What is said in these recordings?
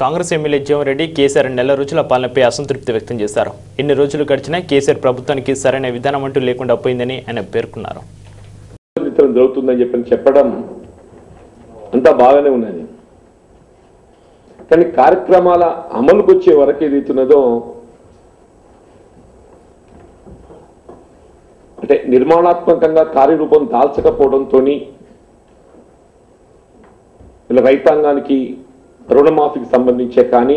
Congress MLA Jeevan Reddy KCR నెల రోజుల పాలనపై అసంతృప్తి వ్యక్తం చేశారు. ఇన్ని రోజులు గడిచినా కేసీఆర్ ప్రభుత్వానికి సరైన విధానం అంటూ లేకుండా పోయిందని ఆయన పేర్కొన్నారు. జరుగుతుందని చెప్పడం అంతా బాగానే ఉన్నది, కానీ కార్యక్రమాల అమలుకు వచ్చే వరకు ఏదైతున్నదో అంటే నిర్మాణాత్మకంగా కార్యరూపం దాల్చకపోవడంతో ఇలా రైతాంగానికి రుణమాఫీకి సంబంధించే కానీ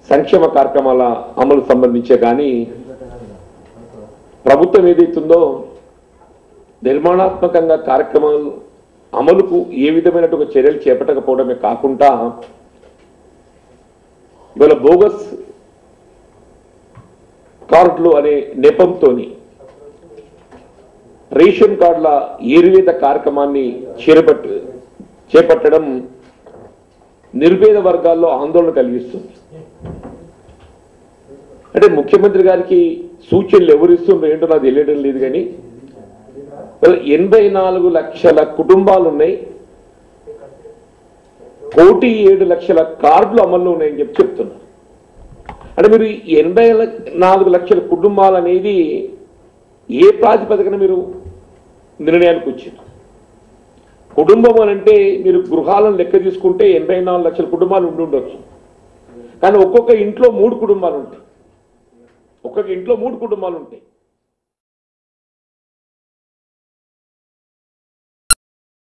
సంక్షేమ కార్యక్రమాల అమలు సంబంధించే కానీ ప్రభుత్వం ఏదైతుందో నిర్మాణాత్మకంగా కార్యక్రమాలు అమలుకు ఏ విధమైనటువంటి చర్యలు చేపట్టకపోవడమే కాకుండా ఇవాళ బోగస్ కార్డులు అనే నెపంతో రేషన్ కార్డుల ఏరువేత కార్యక్రమాన్ని చేపట్టడం నిర్వేద వర్గాల్లో ఆందోళన కలిగిస్తుంది. అంటే ముఖ్యమంత్రి గారికి సూచనలు ఎవరు ఇస్తుండ్రో ఏంటో నాకు తెలియడం లేదు, కానీ 84 లక్షల కుటుంబాలు ఉన్నాయి, 1,07,00,000 కార్డులు అమల్లో ఉన్నాయని చెప్తున్నారు. అంటే మీరు 84 లక్షల కుటుంబాలు అనేది ఏ ప్రాతిపదికన మీరు నిర్ణయానికి వచ్చారు? కుటుంబం అని అంటే మీరు గృహాలను లెక్క తీసుకుంటే 84 లక్షల కుటుంబాలు ఉండొచ్చు, కానీ ఒక్కొక్క ఇంట్లో 3 కుటుంబాలు ఉంటాయి.